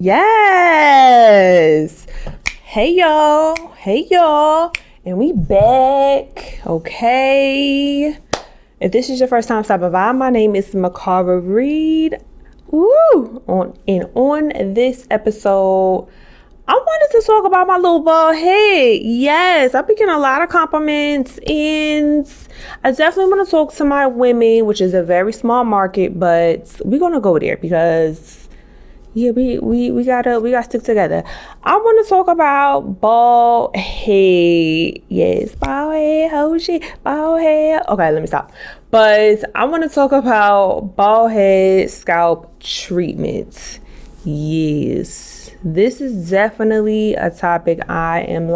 Yes. Hey y'all. Hey y'all. And we back. Okay. If this is your first time stopping by, my name is MiKARA REID. Woo! On this episode, I wanted to talk about my little bald head. Yes, I've been getting a lot of compliments, and I definitely want to talk to my women, which is a very small market, but we're gonna go there because yeah, we gotta stick together. I want to talk about bald head. Yes, bald head, Hoshi, bald head. Okay, let me stop. But I want to talk about bald head scalp treatments. Yes, this is definitely a topic I am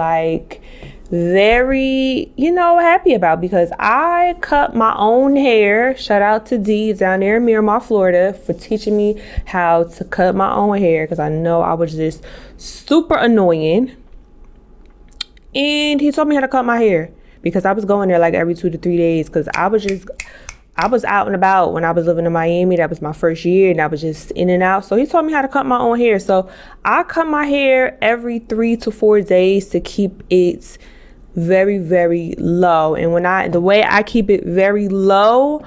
very, happy about because I cut my own hair. Shout out to D down there in Miramar, Florida for teaching me how to cut my own hair because I know I was just super annoying. And he taught me how to cut my hair because I was going there like every 2 to 3 days because I was out and about when I was living in Miami. That was my first year and I was just in and out. So he taught me how to cut my own hair. So I cut my hair every 3 to 4 days to keep it very, very low. And the way I keep it very low,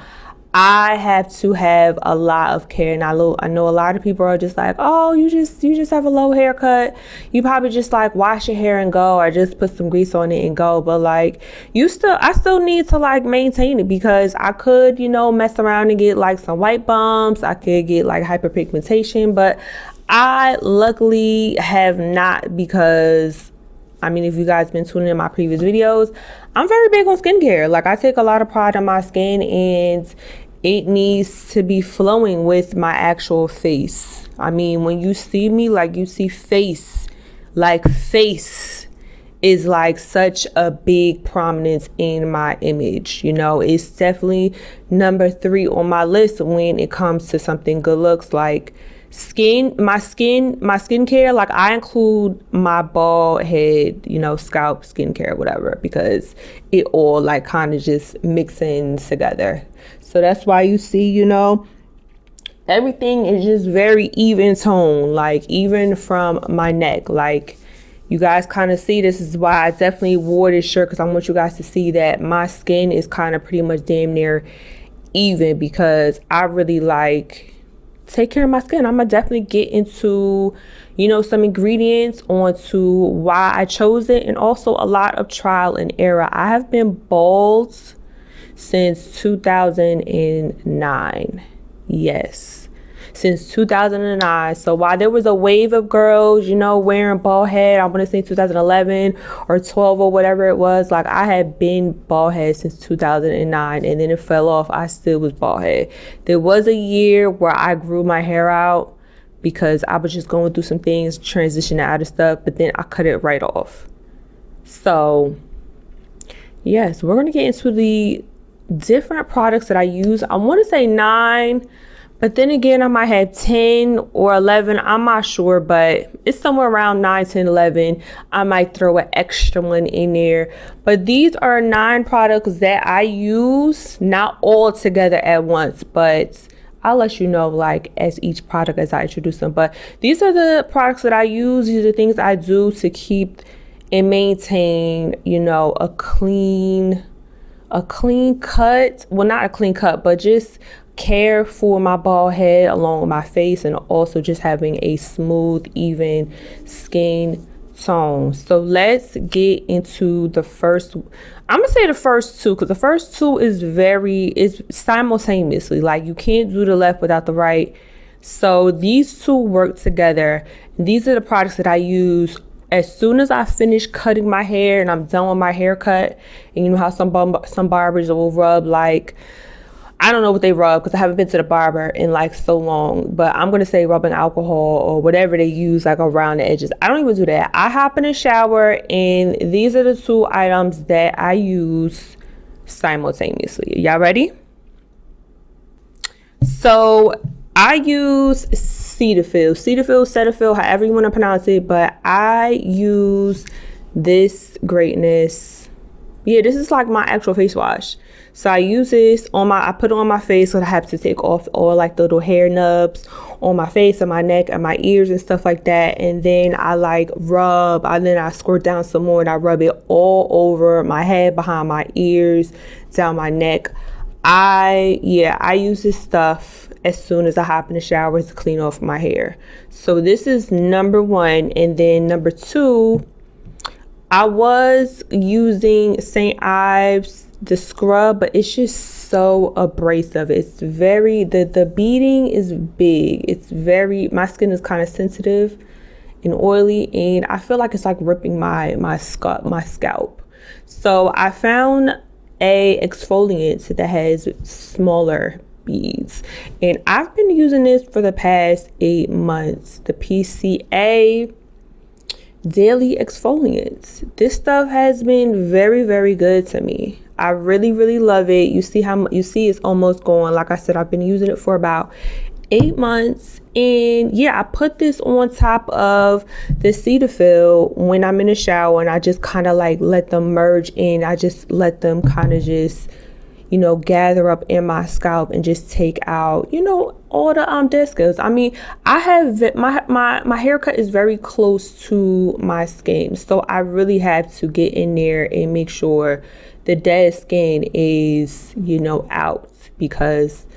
I have to have a lot of care. And I know a lot of people are just like, oh, you just have a low haircut. You probably just like wash your hair and go, or just put some grease on it and go. But like I still need to like maintain it because I could, mess around and get like some white bumps. I could get like hyperpigmentation, but I luckily have not because if you guys been tuning in my previous videos, I'm very big on skincare. Like I take a lot of pride in my skin and it needs to be flowing with my actual face. When you see me, like you see face, like face is like such a big prominence in my image. It's definitely number 3 on my list when it comes to something good looks like my skincare. Like I include my bald head, scalp skincare, whatever, because it all like kind of just mixing together. So that's why you see, everything is just very even tone, like even from my neck. Like you guys kind of see, this is why I definitely wore this shirt, because I want you guys to see that my skin is kind of pretty much damn near even, because I really take care of my skin. I'm gonna definitely get into some ingredients onto why I chose it, and also a lot of trial and error. I have been bald since 2009. Yes, since 2009. So while there was a wave of girls wearing bald head, I want to say 2011 or 12 or whatever it was, like I had been bald head since 2009, and then it fell off. I still was bald head. There was a year where I grew my hair out because I was just going through some things, transitioning out of stuff, but then I cut it right off. So yes, we're going to get into the different products that I use. I want to say 9, but then again, I might have 10 or 11. I'm not sure, but it's somewhere around 9, 10, 11. I might throw an extra one in there. But these are 9 products that I use, not all together at once, but I'll let you know as each product as I introduce them. But these are the products that I use. These are the things I do to keep and maintain, a clean cut. Well, not a clean cut, but just care for my bald head along with my face, and also just having a smooth, even skin tone. So let's get into the first. I'm gonna say the first 2 because the first 2 is simultaneously. Like you can't do the left without the right. So these 2 work together. These are the products that I use as soon as I finish cutting my hair and I'm done with my haircut. And you know how some barbers will rub I don't know what they rub because I haven't been to the barber in so long, but I'm going to say rubbing alcohol or whatever they use around the edges. I don't even do that. I hop in the shower, and these are the 2 items that I use simultaneously. Y'all ready? So I use Cetaphil, however you want to pronounce it, but I use this greatness. Yeah, this is my actual face wash. So I use this I put it on my face, so I have to take off all like the little hair nubs on my face and my neck and my ears and stuff like that. And then I like rub, and then I squirt down some more, and I rub it all over my head, behind my ears, down my neck. I use this stuff as soon as I hop in the shower to clean off my hair. So this is number one. And then number two, I was using St. Ives the Scrub, but it's just so abrasive. It's very, the beading is big. It's very, my skin is kind of sensitive and oily, and I feel like it's like ripping my scalp. So I found a exfoliant that has smaller beads, and I've been using this for the past 8 months. The PCA daily exfoliants. This stuff has been very, very good to me. I really, really love it. You see it's almost going. Like I said, I've been using it for about 8 months. And yeah, I put this on top of the Cetaphil when I'm in the shower, and I just kind of like let them merge in. I just let them kind of just, you know, gather up in my scalp and just take out, you know, all the dead scales. I mean, I have my haircut is very close to my skin, so I really have to get in there and make sure the dead skin is, you know, out, because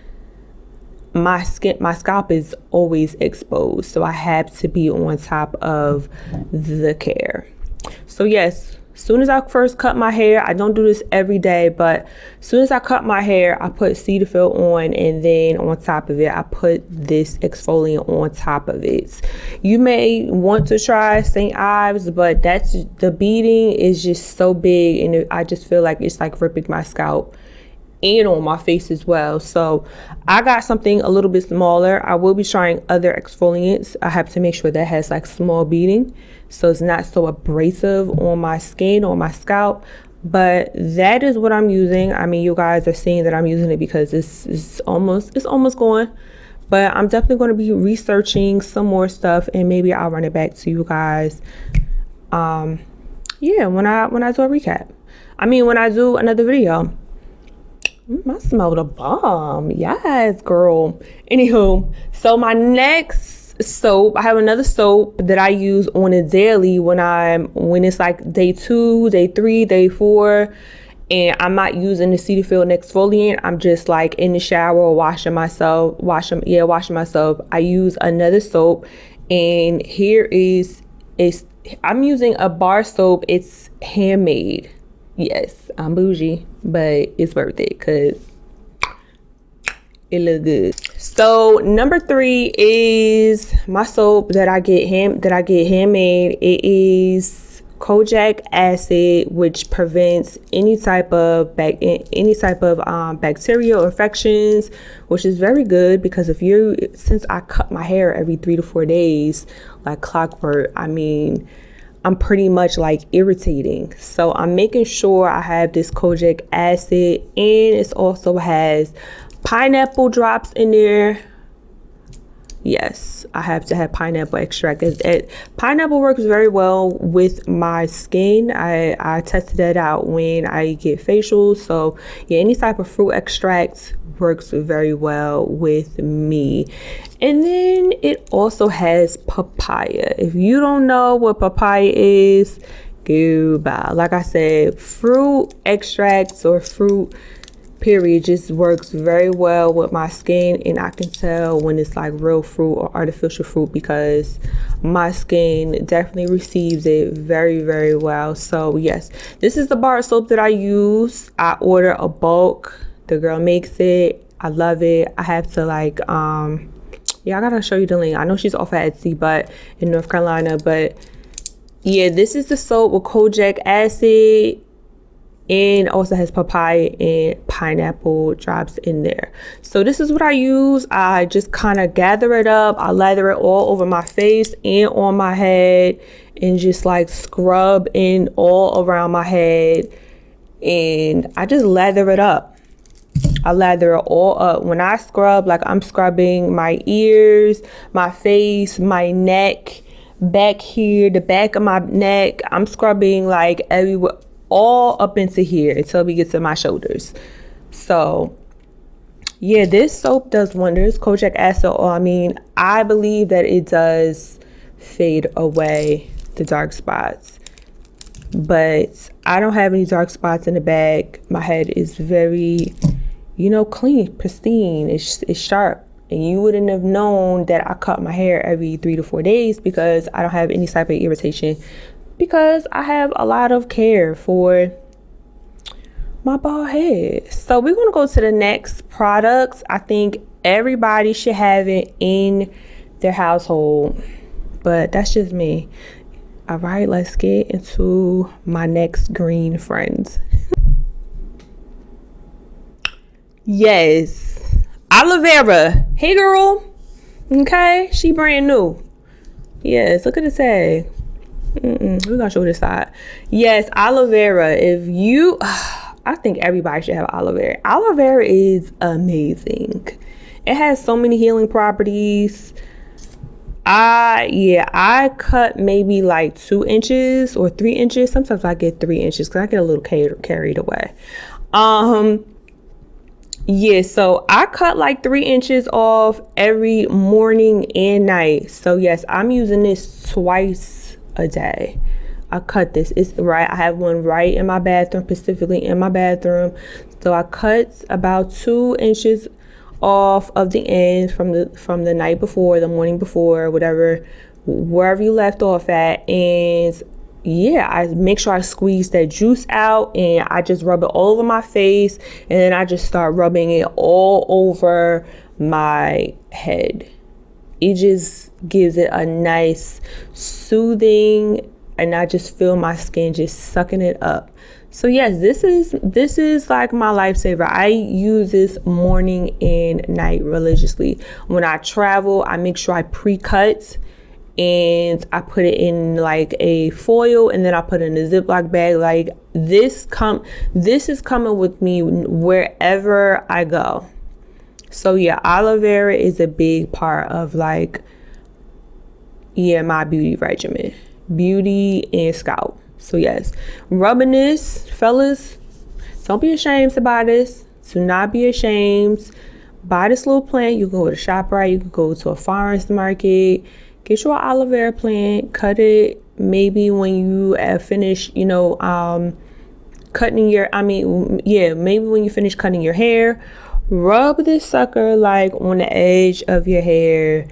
my scalp is always exposed, so I have to be on top of the care. So yes, as soon as I first cut my hair, I don't do this every day, but as soon as I cut my hair, I put Cetaphil on, and then on top of it, I put this exfoliant on top of it. You may want to try St. Ives, but the beading is just so big, and I just feel like it's like ripping my scalp and on my face as well. So I got something a little bit smaller. I will be trying other exfoliants. I have to make sure that has like small beading, so it's not so abrasive on my skin or my scalp. But that is what I'm using. I mean, you guys are seeing that I'm using it because it's almost going. But I'm definitely going to be researching some more stuff, and maybe I'll run it back to you guys. Yeah, when I do a recap. I mean, when I do another video. I smell the bomb. Yes, girl. Anywho, so my next soap, I have another soap that I use on a daily when it's like day 2, day 3, day 4, and I'm not using the Cetaphil and exfoliant. I'm just like in the shower washing myself. I use another soap, and I'm using a bar soap. It's handmade. Yes, I'm bougie, but it's worth it because it looks good. So number 3 is my soap that I get handmade. It is kojic acid, which prevents any type of bacterial infections, which is very good because since I cut my hair every 3 to 4 days like clockwork, I mean, I'm pretty much like irritating. So I'm making sure I have this kojic acid, and it also has pineapple drops in there. Yes, I have to have pineapple extract. Pineapple works very well with my skin. I tested that out when I get facials. So yeah, any type of fruit extract works very well with me. And then it also has papaya. If you don't know what papaya is, goodbye. Like I said, fruit extracts or fruit period just works very well with my skin, and I can tell when it's like real fruit or artificial fruit because my skin definitely receives it very, very well. So yes, this is the bar soap that I use. I order a bulk. The girl makes it. I love it. I have to like yeah, I gotta show you the link. I know she's off at Etsy, but in North Carolina. But yeah, this is the soap with kojic acid, and also has papaya and pineapple drops in there. So this is what I use. I just kind of gather it up. I lather it all over my face and on my head, and just like scrub in all around my head, and I just lather it up. I lather it all up. When I scrub, like I'm scrubbing my ears, my face, my neck, back here, the back of my neck. I'm scrubbing like everywhere, all up into here until we get to my shoulders. So yeah, this soap does wonders. Kojic acid oil, I mean, I believe that it does fade away the dark spots, but I don't have any dark spots in the bag. My head is very, you know, clean, pristine. It's sharp. And you wouldn't have known that I cut my hair every 3 to 4 days because I don't have any type of irritation, because I have a lot of care for my bald head. So we're gonna go to the next products. I think everybody should have it in their household, but that's just me. All right, let's get into my next green friends. Yes, Aloe Vera. Hey girl. Okay, she brand new. Yes, look at the tag. We're gonna show this side. Yes, Aloe Vera. If you I think everybody should have aloe vera. Aloe vera is amazing. It has so many healing properties. I cut maybe like 2 inches or 3 inches. Sometimes I get 3 inches because I get a little carried away. Yeah, so I cut like 3 inches off every morning and night. So yes, I'm using this twice a day. I cut this. It's right. I have one right in my bathroom, specifically in my bathroom. So I cut about 2 inches off of the ends from the night before, the morning before, whatever, wherever you left off at. And yeah, I make sure I squeeze that juice out, and I just rub it all over my face, and then I just start rubbing it all over my head. It just gives it a nice soothing, and I just feel my skin just sucking it up. So yes, this is like my lifesaver. I use this morning and night religiously. When I travel, I make sure I pre-cut, and I put it in like a foil, and then I put it in a Ziploc bag. Like this is coming with me wherever I go. So yeah, aloe vera is a big part of like, yeah, my beauty regimen. Beauty and scalp. So yes, rubbing this, fellas, don't be ashamed to buy this. Do not be ashamed. Buy this little plant. You can go to ShopRite, you can go to a farmer's market, get your aloe vera plant, cut it maybe when you finish, you know, cutting your, maybe when you finish cutting your hair, rub this sucker like on the edge of your hair.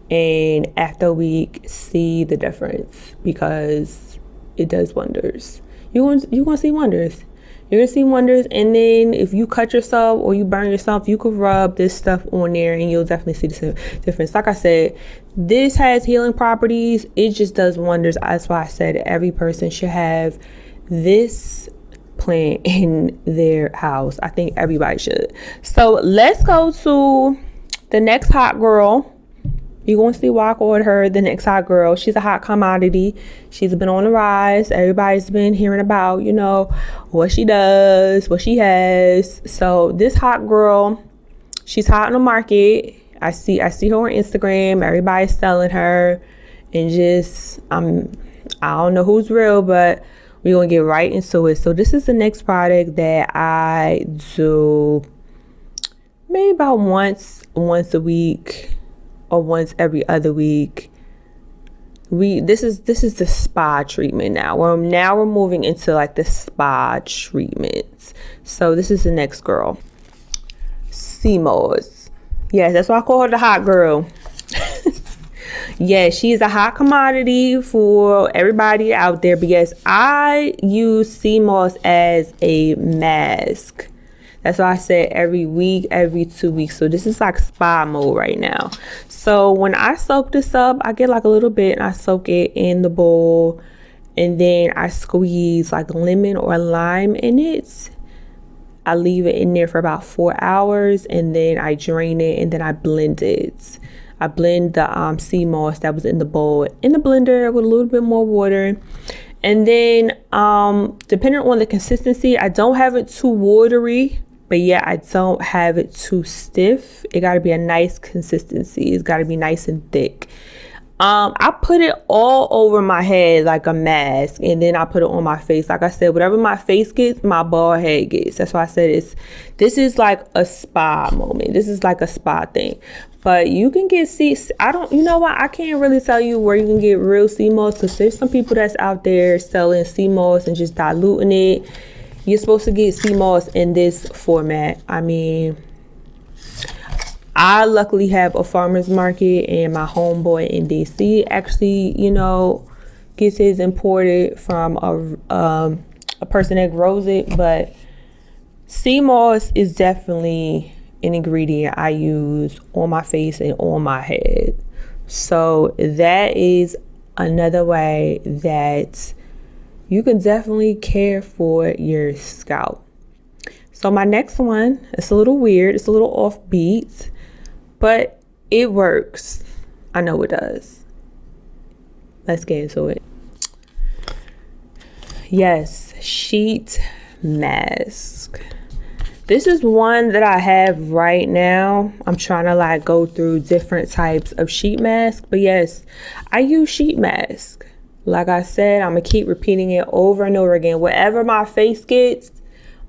And after a week, see the difference, because it does wonders. You're gonna see wonders. You're gonna see wonders. And then if you cut yourself or you burn yourself, you could rub this stuff on there and you'll definitely see the difference. Like I said, this has healing properties. It just does wonders. That's why I said every person should have this plant in their house. I think everybody should. So let's go to the next hot girl. You're going to see why I called her the next hot girl. She's a hot commodity. She's been on the rise. Everybody's been hearing about, you know, what she does, what she has. So this hot girl, she's hot on the market. I see her on Instagram. Everybody's selling her. And just, I don't know who's real, but we're going to get right into it. So this is the next product that I do maybe about once a week. Or once every other week. This is the spa treatment now. We're moving into like the spa treatments. So this is the next girl. Seamoss. Yes, that's why I call her the hot girl. Yes, she is a hot commodity for everybody out there, because I use Seamoss as a mask. That's why I said every week, every 2 weeks. So this is like spa mode right now. So when I soak this up, I get like a little bit and I soak it in the bowl. And then I squeeze like lemon or lime in it. I leave it in there for about 4 hours, and then I drain it, and then I blend it. I blend the sea moss that was in the bowl in the blender with a little bit more water. And then depending on the consistency, I don't have it too watery, but yeah, I don't have it too stiff. It got to be a nice consistency. It's got to be nice and thick. I put it all over my head like a mask, and then I put it on my face. Like I said, whatever my face gets, my bald head gets. That's why I said this is like a spa moment. This is like a spa thing. But you can get you know what? I can't really tell you where you can get real sea moss, because there's some people that's out there selling sea moss and just diluting it. You're supposed to get sea moss in this format. I mean, I luckily have a farmer's market, and my homeboy in DC actually, you know, gets his imported from a person that grows it. But sea moss is definitely an ingredient I use on my face and on my head. So that is another way that you can definitely care for your scalp. So my next one, it's a little weird, it's a little offbeat, but it works. I know it does. Let's get into it. Yes, sheet mask. This is one that I have right now. I'm trying to like go through different types of sheet mask, but yes, I use sheet mask. Like I said, I'm gonna keep repeating it over and over again. Whatever my face gets,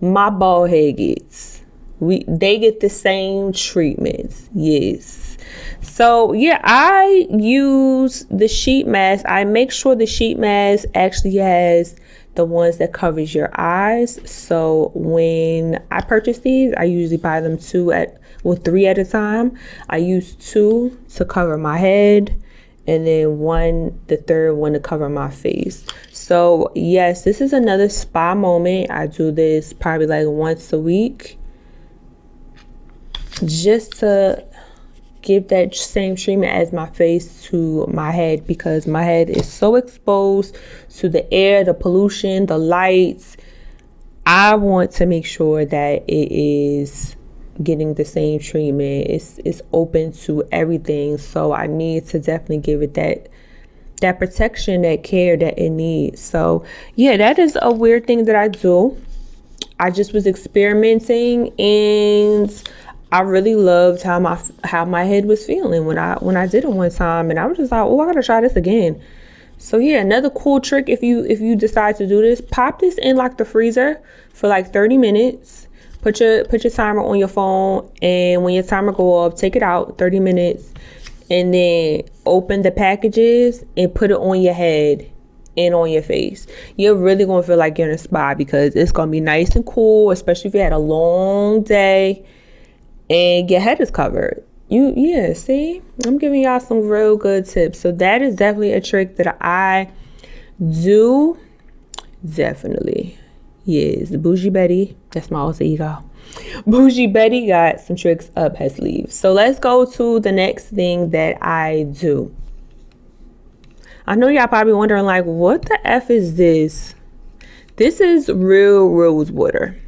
my bald head gets. They get the same treatments. Yes. So yeah, I use the sheet mask. I make sure the sheet mask actually has the ones that covers your eyes. So when I purchase these, I usually buy them 3 at a time. I use 2 to cover my head, and then the third one to cover my face. So yes, this is another spa moment. I do this probably like once a week, just to give that same treatment as my face to my head, because my head is so exposed to the air, the pollution, the lights. I want to make sure that it is getting the same treatment. It's open to everything. So I need to definitely give it that protection, that care that it needs. So yeah, that is a weird thing that I do. I just was experimenting, and I really loved how my head was feeling when I did it one time, and I was just like, oh, I gotta try this again. So yeah, another cool trick, if you decide to do this, pop this in like the freezer for like 30 minutes. Put your timer on your phone, and when your timer go off, take it out 30 minutes, and then open the packages and put it on your head and on your face. You're really gonna feel like you're in a spa, because it's gonna be nice and cool, especially if you had a long day and your head is covered. See, I'm giving y'all some real good tips. So that is definitely a trick that I do. Definitely. Yes, Bougie Betty, that's my alter ego. Bougie Betty got some tricks up her sleeve. So let's go to the next thing that I do. I know y'all probably wondering like, what the F is this? This is real rose water.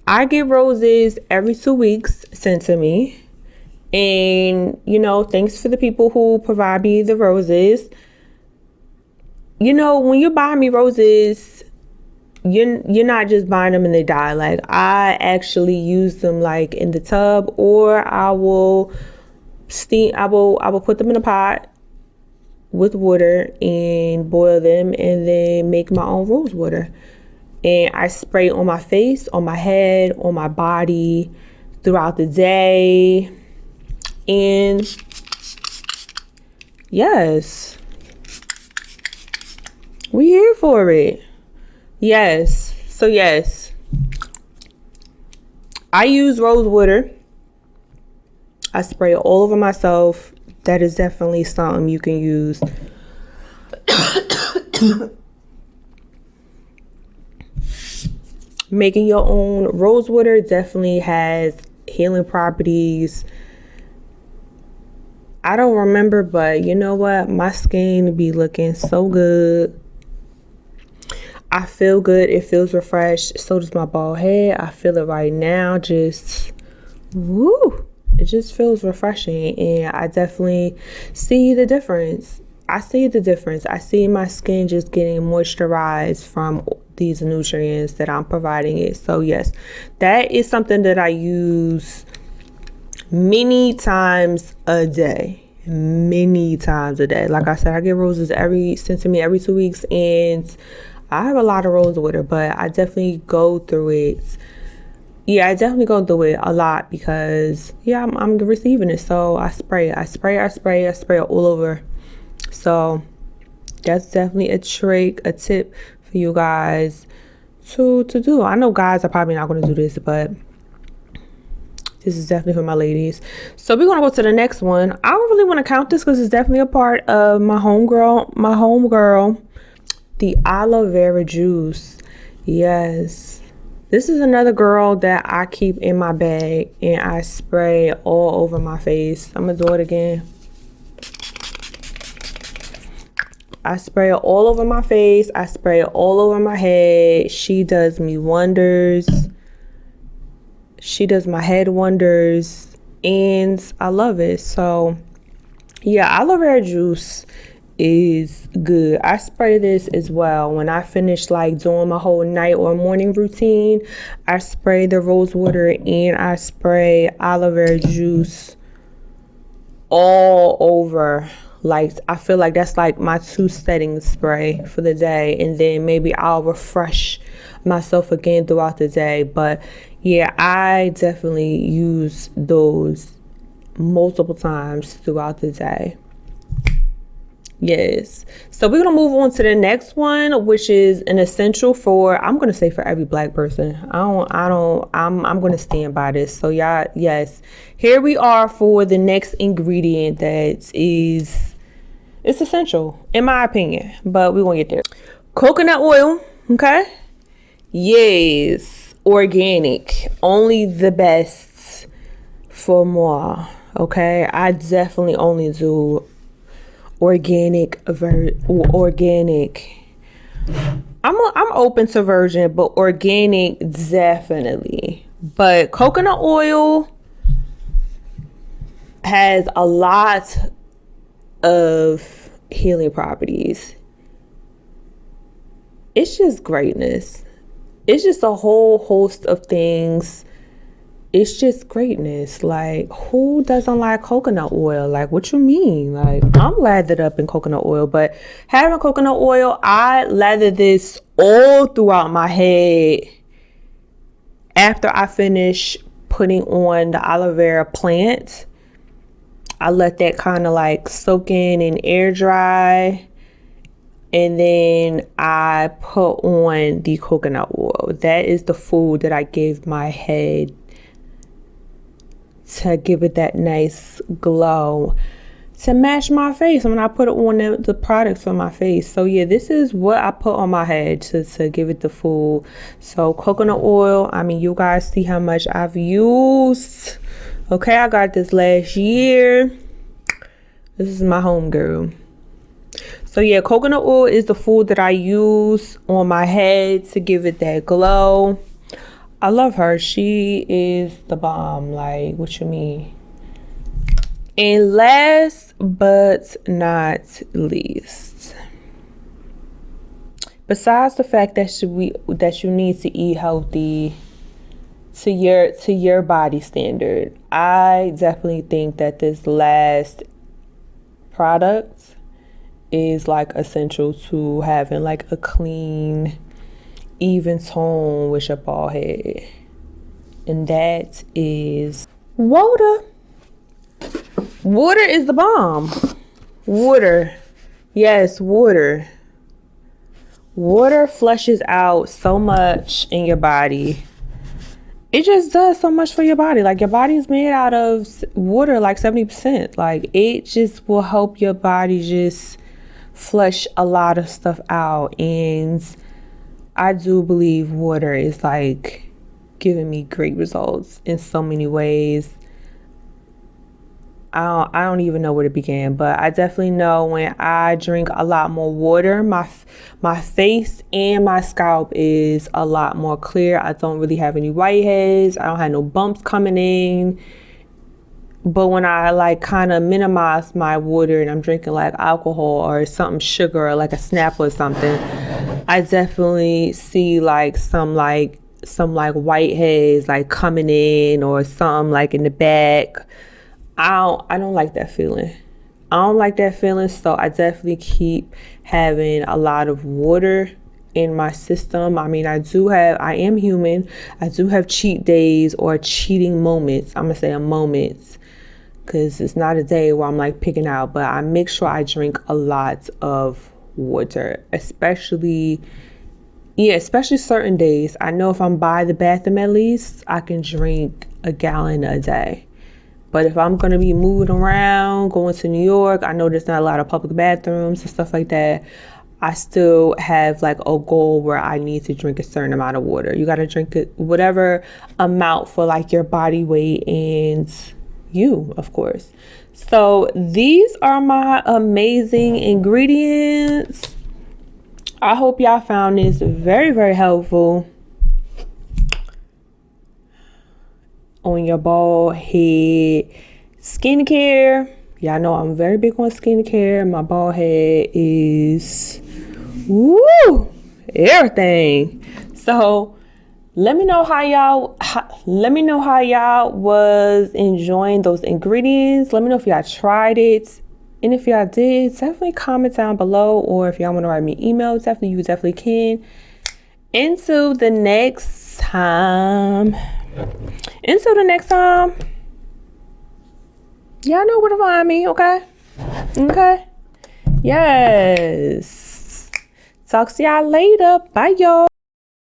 I get roses every 2 weeks sent to me. And, you know, thanks for the people who provide me the roses. You know, when you're buying me roses, you're not just buying them and they die. Like, I actually use them like in the tub, or I will put them in a pot with water and boil them, and then make my own rose water. And I spray on my face, on my head, on my body throughout the day. And yes, we here for it. Yes. So yes, I use rose water. I spray it all over myself. That is definitely something you can use. Making your own rose water definitely has healing properties. I don't remember, but you know what? My skin be looking so good. I feel good. It feels refreshed. So does my bald head. I feel it right now. Just, woo. It just feels refreshing. And I definitely see the difference. I see my skin just getting moisturized from these nutrients that I'm providing it. So yes, that is something that I use many times a day. many times a day. Like I said, I get roses sent to me every 2 weeks, and I have a lot of rose water, but I definitely go through it. Yeah, I definitely go through it a lot because I'm receiving it. So I spray it all over. So that's definitely a trick, a tip for you guys to do. I know guys are probably not going to do this, but this is definitely for my ladies. So we're going to go to the next one. I don't really want to count this because it's definitely a part of my homegirl, the aloe vera juice. Yes, this is another girl that I keep in my bag and I spray all over my face. I'm gonna do it again. I spray it all over my face. I spray it all over my head. She does me wonders. She does my head wonders, and I love it. So yeah, aloe vera juice is good. I spray this as well when I finish like doing my whole night or morning routine. I spray the rose water and I spray aloe vera juice all over. Like I feel like that's like my 2 setting spray for the day, and then maybe I'll refresh myself again throughout the day. But yeah, I definitely use those multiple times throughout the day. Yes. So we're gonna move on to the next one, which is an essential for, I'm gonna say for every black person. I'm gonna stand by this. So y'all, yes, here we are for the next ingredient that is, it's essential in my opinion, but we're gonna get there. Coconut oil. Okay. Yes, organic, only the best for moi. Okay, I definitely only do organic. I'm open to virgin, but organic definitely. But coconut oil has a lot of healing properties. It's just greatness. It's just a whole host of things. It's just greatness. Like, who doesn't like coconut oil? Like, what you mean? Like, I'm lathered up in coconut oil, but having coconut oil, I lather this all throughout my head after I finish putting on the aloe vera plant. I let that kind of like soak in and air dry. And then I put on the coconut oil. That is the food that I give my head to give it that nice glow, to match my face when I put it on the products on my face. So yeah, this is what I put on my head to give it the food. So coconut oil, I mean, you guys see how much I've used. Okay, I got this last year. This is my home girl. So yeah, coconut oil is the food that I use on my head to give it that glow. I love her. She is the bomb. Like, what you mean? And last but not least, besides the fact that you need to eat healthy to your body standard, I definitely think that this last product is like essential to having like a clean, even tone with your bald head, and that is water. Water is the bomb. Water, yes, water flushes out so much in your body. It just does so much for your body. Like, your body is made out of water, like 70%. Like, it just will help your body just flush a lot of stuff out. And I do believe water is like giving me great results in so many ways. I don't even know where to begin, but I definitely know when I drink a lot more water, my face and my scalp is a lot more clear. I don't really have any whiteheads. I don't have no bumps coming in. But when I like kind of minimize my water and I'm drinking like alcohol or something sugar or like a Snapple or something, I definitely see like some whiteheads like coming in or something like in the back. I don't like that feeling. I don't like that feeling, so I definitely keep having a lot of water in my system. I mean, I am human. I do have cheat days or cheating moments. I'm gonna say a moments, because it's not a day where I'm like picking out, but I make sure I drink a lot of water, especially certain days. I know if I'm by the bathroom, at least I can drink a gallon a day. But if I'm going to be moving around, going to New York, I know there's not a lot of public bathrooms and stuff like that. I still have like a goal where I need to drink a certain amount of water. You got to drink it, whatever amount for like your body weight and you, of course. So these are my amazing ingredients. I hope y'all found this very, very helpful on your bald head skincare. Y'all know I'm very big on skincare. My bald head is everything. So let me know how y'all was enjoying those ingredients. Let me know if y'all tried it, and if y'all did, definitely comment down below, or if y'all want to write me an email, you definitely can. Until the next time, y'all know where to find me. Okay, yes. Talk to y'all later. Bye, y'all.